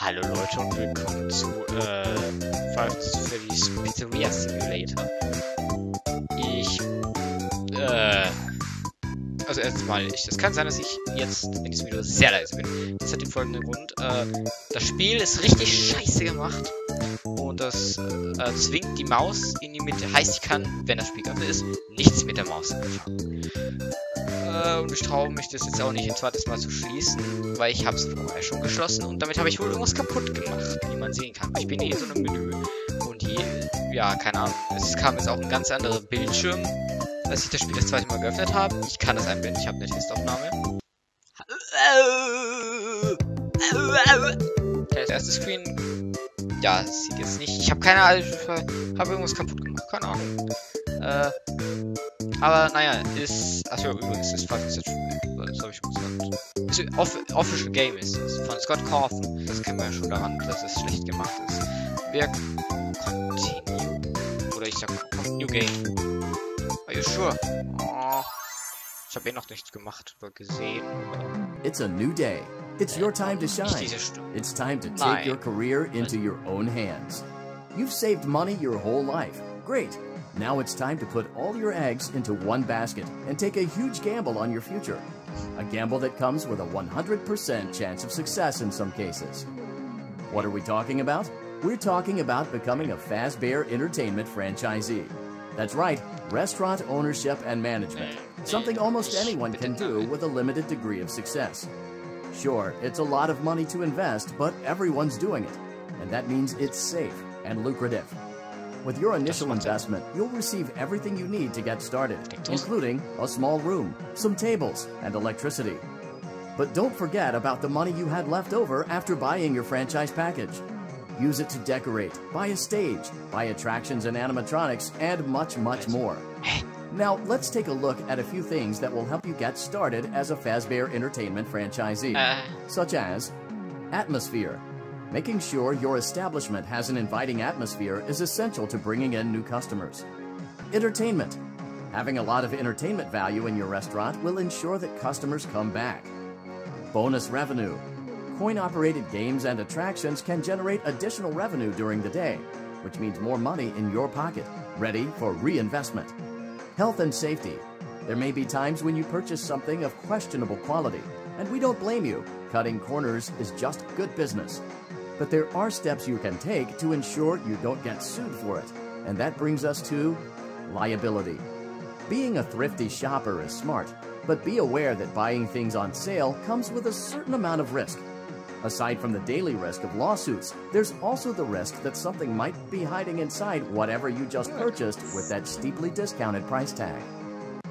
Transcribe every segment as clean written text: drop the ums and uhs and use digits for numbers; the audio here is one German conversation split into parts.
Hallo Leute und willkommen zu Freddy's Pizzeria Simulator. Also erstmal, das kann sein, dass ich jetzt in diesem Video sehr leise bin. Das hat den folgenden Grund. Das Spiel ist richtig scheiße gemacht und das zwingt die Maus in die Mitte. Heißt, ich kann, wenn das Spiel geöffnet ist, nichts mit der Maus anfangen. Und ich traue mich das jetzt auch nicht ein zweites Mal zu schließen, weil ich habe es vorher schon geschlossen und damit habe ich wohl irgendwas kaputt gemacht, wie man sehen kann. Ich bin hier in so einem Menü und hier, ja, keine Ahnung, es kam jetzt auch ein ganz anderer Bildschirm, als ich das Spiel das zweite Mal geöffnet habe. Ich kann das einblenden, ich habe eine Testaufnahme. Okay, das erste Screen, ja, das sieht jetzt nicht, ich habe keine Ahnung, habe irgendwas kaputt gemacht, keine Ahnung. Aber naja, ist. Achso, übrigens ist Five Nights at Freddy's. Das habe ich schon gesagt. Official Game ist es. Von Scott Cawthon. Das kennen wir ja schon daran, dass es schlecht gemacht ist. Wir continue. Oder ich sag New Game. Are you sure? Oh. Ich habe noch nichts gemacht oder gesehen. It's a new day. It's your time to shine. It's time to take your career into your own hands. You've saved money your whole life. Great. Now it's time to put all your eggs into one basket and take a huge gamble on your future. A gamble that comes with a 100% chance of success in some cases. What are we talking about? We're talking about becoming a Fazbear Entertainment franchisee. That's right, restaurant ownership and management. Something almost anyone can do with a limited degree of success. Sure, it's a lot of money to invest, but everyone's doing it. And that means it's safe and lucrative. With your initial investment, you'll receive everything you need to get started, including a small room, some tables, and electricity. But don't forget about the money you had left over after buying your franchise package. Use it to decorate, buy a stage, buy attractions and animatronics, and much, much more. Now, let's take a look at a few things that will help you get started as a Fazbear Entertainment franchisee, such as atmosphere. Making sure your establishment has an inviting atmosphere is essential to bringing in new customers. Entertainment. Having a lot of entertainment value in your restaurant will ensure that customers come back. Bonus revenue. Coin-operated games and attractions can generate additional revenue during the day, which means more money in your pocket, ready for reinvestment. Health and safety. There may be times when you purchase something of questionable quality, and we don't blame you. Cutting corners is just good business. But there are steps you can take to ensure you don't get sued for it. And that brings us to liability. Being a thrifty shopper is smart, but be aware that buying things on sale comes with a certain amount of risk. Aside from the daily risk of lawsuits, there's also the risk that something might be hiding inside whatever you just purchased with that steeply discounted price tag.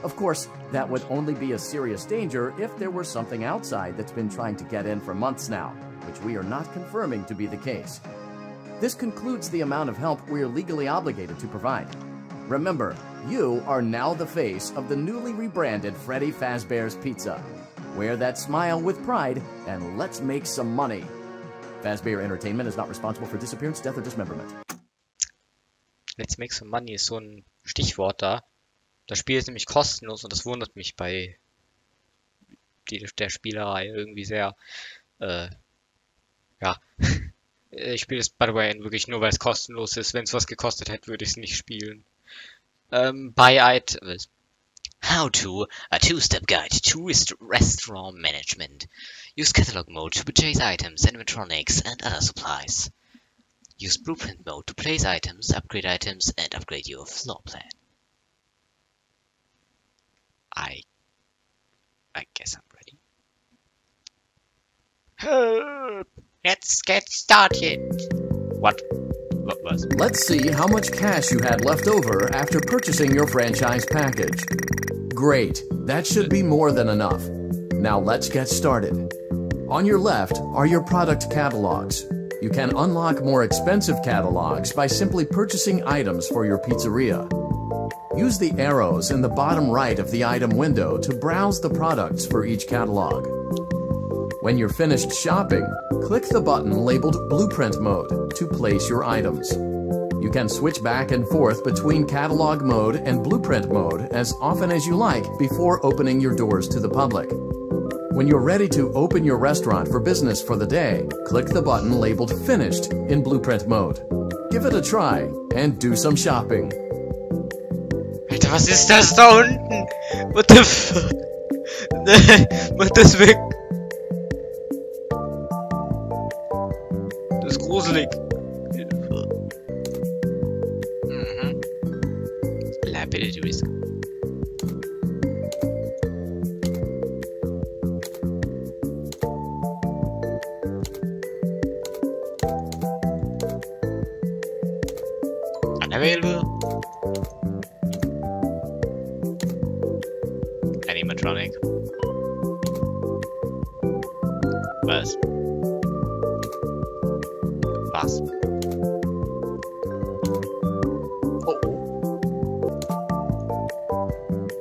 Of course, that would only be a serious danger if there were something outside that's been trying to get in for months now, which we are not confirming to be the case. This concludes the amount of help we are legally obligated to provide. Remember, you are now the face of the newly rebranded Freddy Fazbear's Pizza. Wear that smile with pride, and let's make some money. Fazbear Entertainment is not responsible for disappearance, death, or dismemberment. Let's make some money ist so ein Stichwort da. Das Spiel ist nämlich kostenlos und das wundert mich bei der Spielerei irgendwie sehr. Ja. Ich spiele es, by the way, wirklich nur, weil es kostenlos ist. Wenn es was gekostet hätte, würde ich es nicht spielen. Buy items. How to, a two-step guide to restaurant management. Use catalog mode to purchase items, animatronics, and other supplies. Use blueprint mode to place items, upgrade items, and upgrade your floor plan. I guess I'm ready. Let's get started. What was? Let's see how much cash you had left over after purchasing your franchise package. Great, that should be more than enough. Now let's get started. On your left are your product catalogs. You can unlock more expensive catalogs by simply purchasing items for your pizzeria. Use the arrows in the bottom right of the item window to browse the products for each catalog. When you're finished shopping, click the button labeled Blueprint Mode to place your items. You can switch back and forth between Catalog Mode and Blueprint Mode as often as you like before opening your doors to the public. When you're ready to open your restaurant for business for the day, click the button labeled Finished in Blueprint mode. Give it a try and do some shopping. Alter, was ist das da unten? What the fuck? Mach das weg. Das ist gruselig. Mhm. Liability Risk. Unavailable. Animatronic. Was? Was? Oh.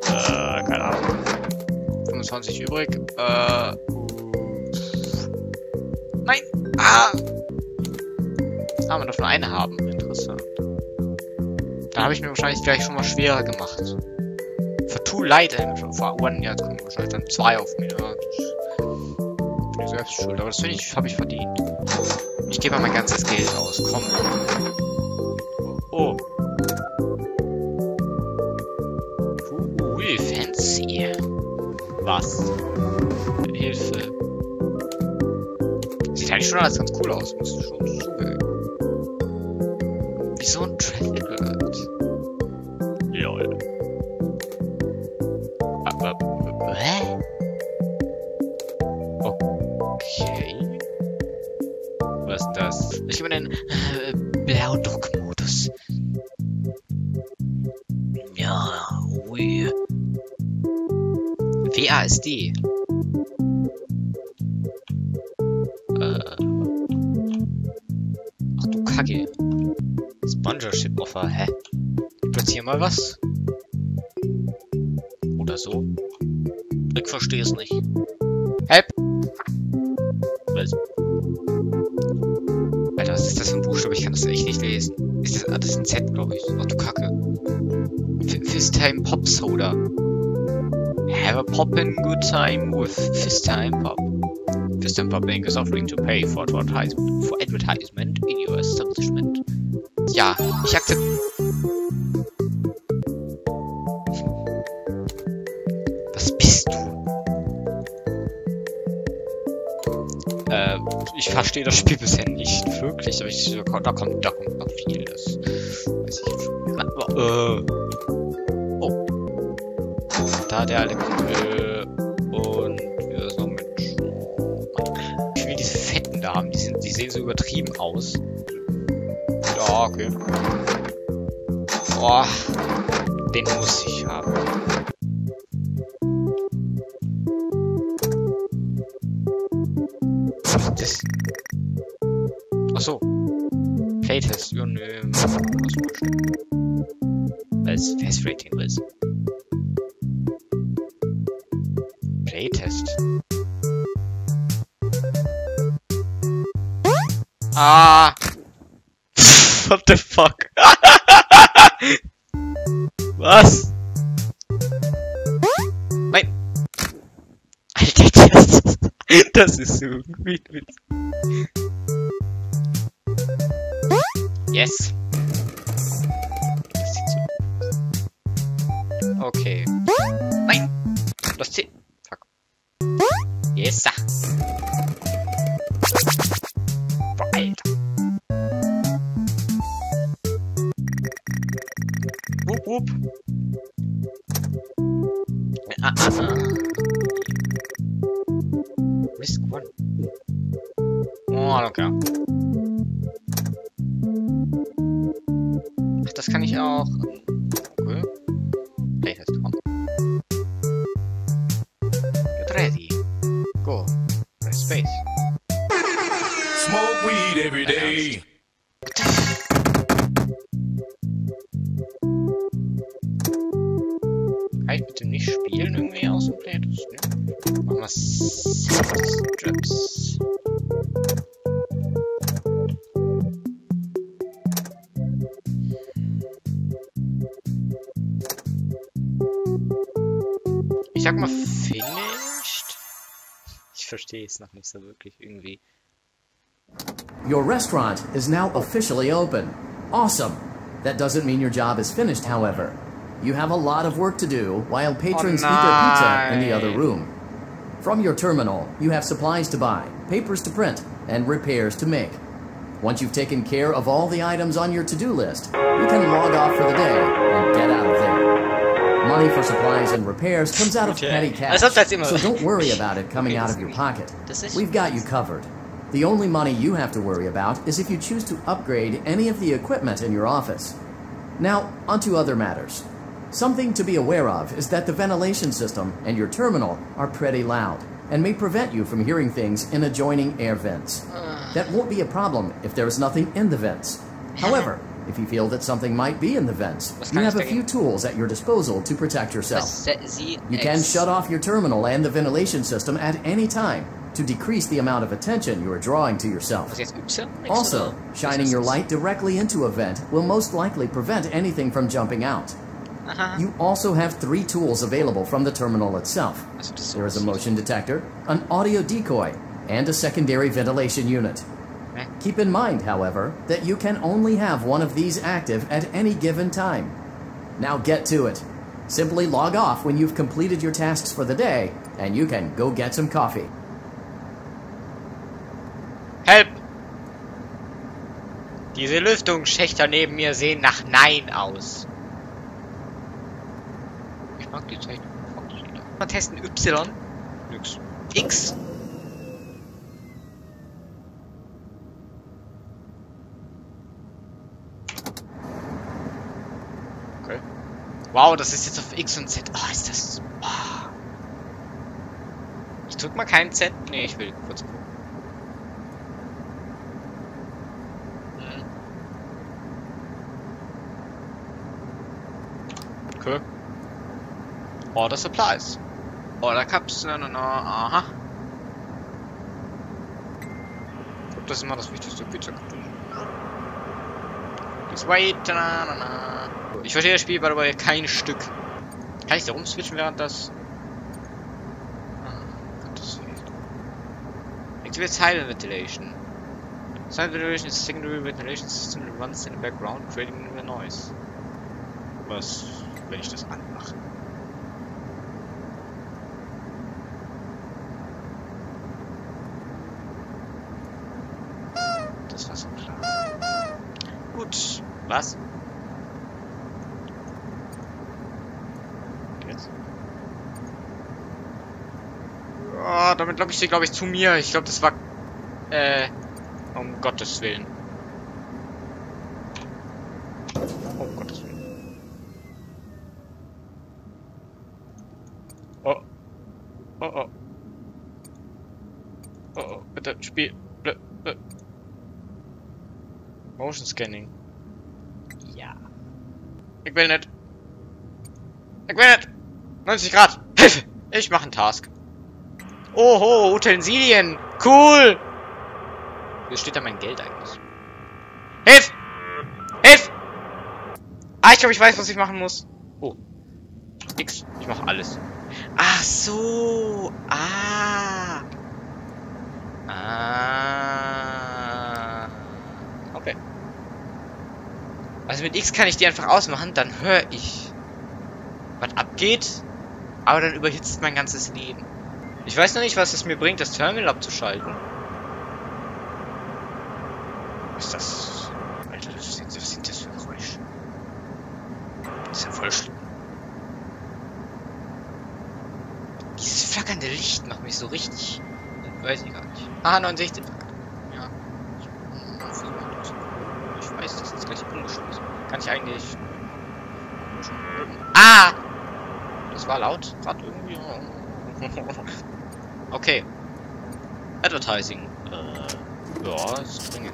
Keine Ahnung. 25 übrig. Nein! Ah! Ah, man darf nur eine haben. Interessant. Dann habe ich mir wahrscheinlich gleich schon mal schwerer gemacht. For Too Light schon vor One, ja, jetzt kommen wahrscheinlich dann 2 auf mir. Ja, bin ich selbst schuld, aber das finde ich, habe ich verdient. Ich gebe mal mein ganzes Geld aus, komm. Oh. Cool, fancy. Was? Hilfe. Sieht eigentlich schon alles ganz cool aus, musst du schon zugeben. Wie so ein Traffic Alert. Lol. Hä? Okay. Was ist das? Ich über den Blauduck-Modus. Ja, ui. WASD. Ach du Kacke. Sponsorship-Offer, hä? Platzier mal was. Oder so. Ich verstehe es nicht. Help! Was? Alter, was ist das für ein Buchstabe? Ich kann das echt nicht lesen. Ist das, das ist ein Z, glaube ich. Ach du Kacke. Fisttime Pop Soda. Have a poppin' good time with Fisttime Pop. Fisttime Pop Bank is offering to pay for advertisement in your establishment. Ja, ich akzeptiere. Was bist du? Ich verstehe das Spiel bisher nicht wirklich, aber da kommt noch viel. Das weiß ich schon. Oh. Da der alte und wir so mit. Ich will diese Fetten da haben, die sehen so übertrieben aus. Ja, okay. Boah, den muss ich haben. Das. Achso. Playtest. Ja, nö. Was? Face Rating, was? Playtest. Ah! What the fuck? Was? Nein! Alter, das ist so witzig. Yes! Das sieht so. Okay. Nein! Das C. Fuck. Yes! Boah, Alter. Wupp, wupp. Risk one. Oh, okay. Ach, das kann ich auch. Okay. Playtest, komm. Get ready. Go. Press space. Smoke weed every day. Kann ich bitte nicht spielen irgendwie aus dem Playtest? Ne? Machen wir Strips. Ich sag mal finished. Ich verstehe es noch nicht so wirklich irgendwie. Your restaurant is now officially open. Awesome. That doesn't mean your job is finished, however. You have a lot of work to do while patrons eat their pizza in the other room. From your terminal, you have supplies to buy, papers to print, and repairs to make. Once you've taken care of all the items on your to-do list, you can log off for the day and get out of there. Money for supplies and repairs comes out of petty cash, so don't worry about it coming out of your pocket. We've got you covered. The only money you have to worry about is if you choose to upgrade any of the equipment in your office. Now, onto other matters. Something to be aware of is that the ventilation system and your terminal are pretty loud and may prevent you from hearing things in adjoining air vents. That won't be a problem if there is nothing in the vents. However, if you feel that something might be in the vents, you have a few tools at your disposal to protect yourself. You can shut off your terminal and the ventilation system at any time to decrease the amount of attention you are drawing to yourself. Also, shining your light directly into a vent will most likely prevent anything from jumping out. You also have 3 tools available from the terminal itself. There is a motion detector, an audio decoy, and a secondary ventilation unit. Keep in mind, however, that you can only have one of these active at any given time. Now get to it. Simply log off when you've completed your tasks for the day, and you can go get some coffee. Help! Diese Lüftungsschächter neben mir sehen nach Nein aus. Ich mag die Zeichnung. Mal testen Y. Nix. X. Okay. Wow, das ist jetzt auf X und Z. Oh, ist das... Oh. Ich drück mal kein Z. Nee, ich will kurz gucken. Okay. Order Supplies. Order Cups. Aha. Das ist immer das wichtigste Pizza. Ich verstehe das Spiel aber kein Stück. Kann ich da rumswitchen während das... Activate Silent Ventilation. Silent Ventilation is a secondary ventilation system that runs in the background, creating a noise. Was, wenn ich das anmache? Das war so klar. Gut. Was? Jetzt? Oh, damit glaube ich zu mir. Ich glaube, das war... um Gottes Willen. Um Gottes Willen. Oh. Oh, oh. Oh, oh. Bitte, Spiel. Motion Scanning. Ja. Ich will nicht. 90 Grad. Hilfe! Ich mache einen Task. Oho, Utensilien. Cool. Wie steht da mein Geld eigentlich? Hilf! Hilf! Ah, ich glaube, ich weiß, was ich machen muss. Oh. X. Ich mache alles. Ach so. Ah. Okay. Also mit X kann ich die einfach ausmachen, dann höre ich, was abgeht, aber dann überhitzt mein ganzes Leben. Ich weiß noch nicht, was es mir bringt, das Terminal abzuschalten. Was ist das? Alter, was sind das für Geräusche? Das ist ja voll schlimm. Dieses flackernde Licht macht mich so richtig... Weiß ich gar nicht. Ah, 69. Ja. Ich weiß, das ist gleich umgeschlossen. Kann ich eigentlich... Ah! Das war laut. Gerade irgendwie. Okay. Advertising. Ja, das ist dringend.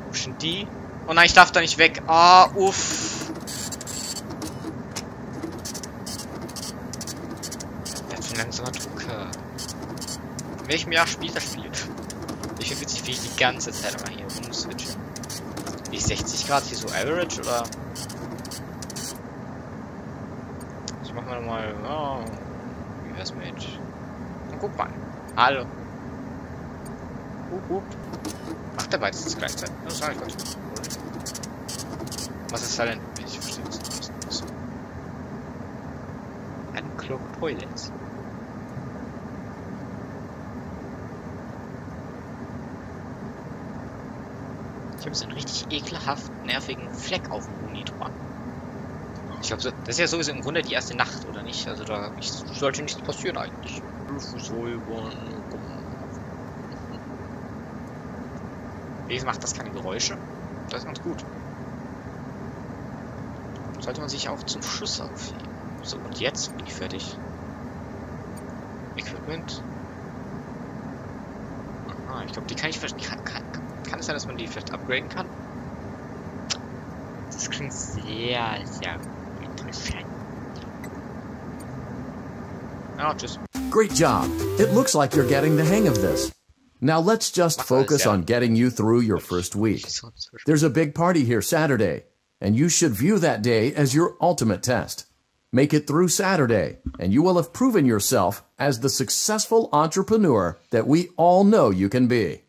Wo sind die? Oh nein, ich darf da nicht weg. Ah, uff. Langsamer Drucker. In welchem Jahr spielt das Spiel? Ich finde witzig, wie ich die ganze Zeit immer hier rumswitche. Wie 60 Grad hier so average oder? machen wir mal. Oh, wie wär's mit? Guck mal. Hallo. Macht er beides gleichzeitig? Das sag ich Gott. Was ist da denn? Ich verstehe das nicht. Unclogged Toilets. Ich habe so einen richtig ekelhaft nervigen Fleck auf dem Monitor. Ich glaube, das ist ja sowieso im Grunde die erste Nacht, oder nicht? Also da sollte nichts passieren eigentlich. Wieso macht das keine Geräusche? Das ist ganz gut. Sollte man sich auch zum Schluss aufheben. So, und jetzt bin ich fertig. Equipment. Aha, ich glaube, die kann ich verstehen. Kann es sein, dass man die vielleicht upgraden kann? Das klingt sehr, sehr interessant. Oh, tschüss. Great job. It looks like you're getting the hang of this. Now let's just focus on getting you through your first week. There's a big party here Saturday, and you should view that day as your ultimate test. Make it through Saturday, and you will have proven yourself as the successful entrepreneur that we all know you can be.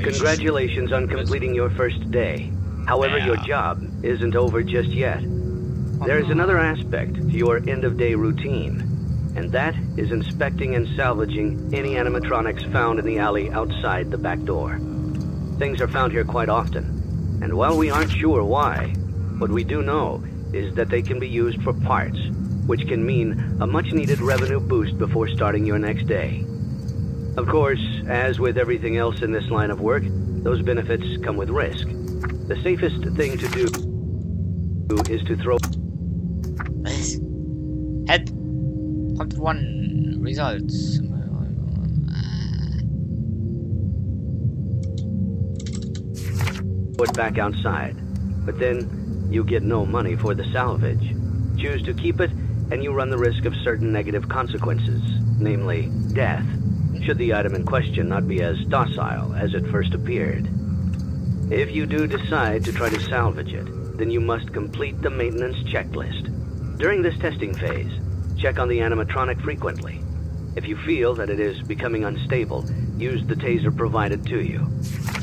Congratulations on completing your first day. However, your job isn't over just yet. There is another aspect to your end-of-day routine, and that is inspecting and salvaging any animatronics found in the alley outside the back door. Things are found here quite often, and while we aren't sure why, what we do know is that they can be used for parts, which can mean a much-needed revenue boost before starting your next day. Of course, as with everything else in this line of work, those benefits come with risk. The safest thing to do is to throw... Head. Prompt 1. Results. Put back outside, but then you get no money for the salvage. Choose to keep it, and you run the risk of certain negative consequences, namely death, should the item in question not be as docile as it first appeared. If you do decide to try to salvage it, then you must complete the maintenance checklist. During this testing phase, check on the animatronic frequently. If you feel that it is becoming unstable, use the taser provided to you.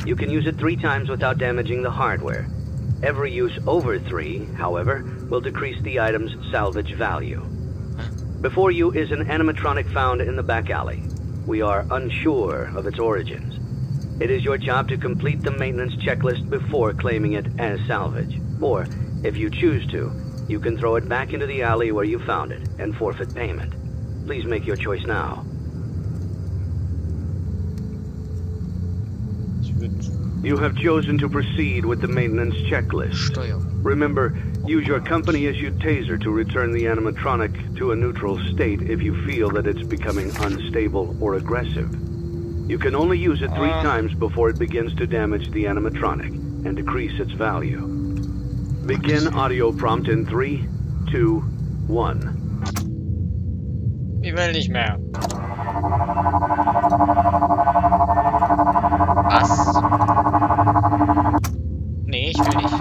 You can use it 3 times without damaging the hardware. Every use over 3, however, will decrease the item's salvage value. Before you is an animatronic found in the back alley. We are unsure of its origins. It is your job to complete the maintenance checklist before claiming it as salvage. Or, if you choose to, you can throw it back into the alley where you found it and forfeit payment. Please make your choice now. You have chosen to proceed with the maintenance checklist. Remember, use your company issued taser to return the animatronic to a neutral state if you feel that it's becoming unstable or aggressive. You can only use it 3 times before it begins to damage the animatronic and decrease its value. Begin audio prompt in 3, 2, 1. Ich will nicht mehr. Was? Nee, ich will nicht.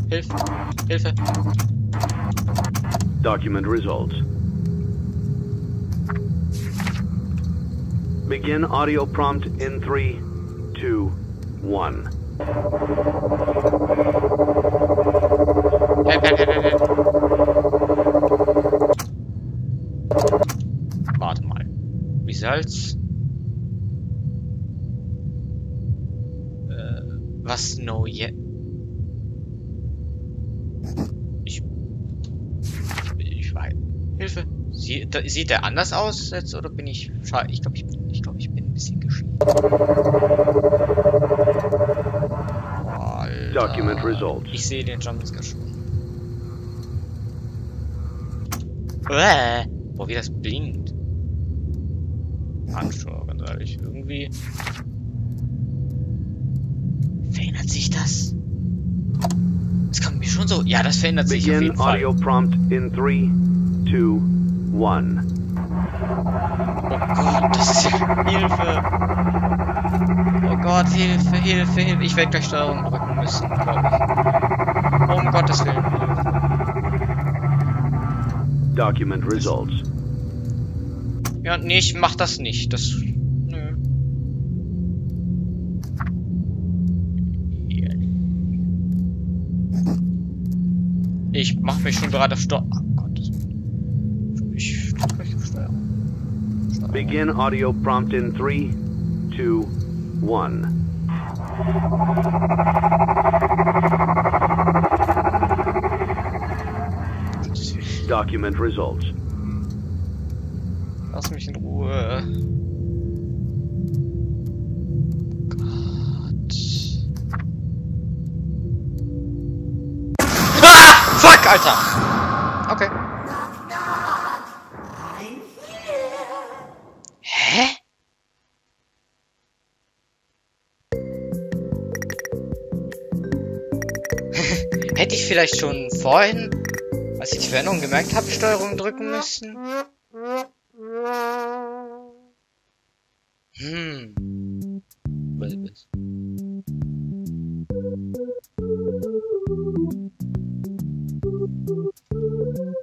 Hilfe. Hilfe. Document results. Begin audio prompt in 3, 2, 1. Warte mal. Results. Was no yet? Ich weiß. Hilfe. Sieht der anders aus jetzt oder bin ich? Ich glaube, ich bin ein bisschen geschieden. Document results. Ich sehe den Jumpscare schon. Boah, wie das blinkt. Handschuhe, ganz ehrlich. Irgendwie. Verändert sich das? Das kommt mir schon so. Ja, das verändert sich auf jeden Fall. Audio prompt in 3, 2, 1. Oh Gott, das ist ja Hilfe. Oh Gott, Hilfe, Hilfe, Hilfe. Ich werde gleich Steuerung drücken müssen, glaube ich. Um Gottes Willen. Document results. Ja, nee, ich mach das nicht. Das... Nö. Ich mach mich schon gerade auf Steuerung. Oh Gott. Ich drücke auf Steuerung. Begin audio prompt in 3, 2, 1. Document results. Lass mich in Ruhe. Gott. Ah! Fuck, Alter! Okay. Hä? Hätte ich vielleicht schon vorhin, als ich die Veränderung gemerkt habe, Steuerung drücken müssen?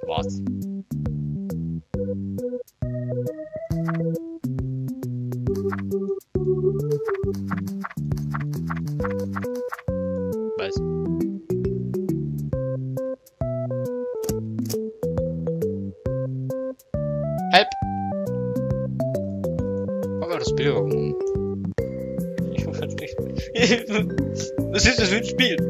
Was? Was? Help! Aber das Bild warum? Ich muss halt nicht. Was ist das für ein Spiel?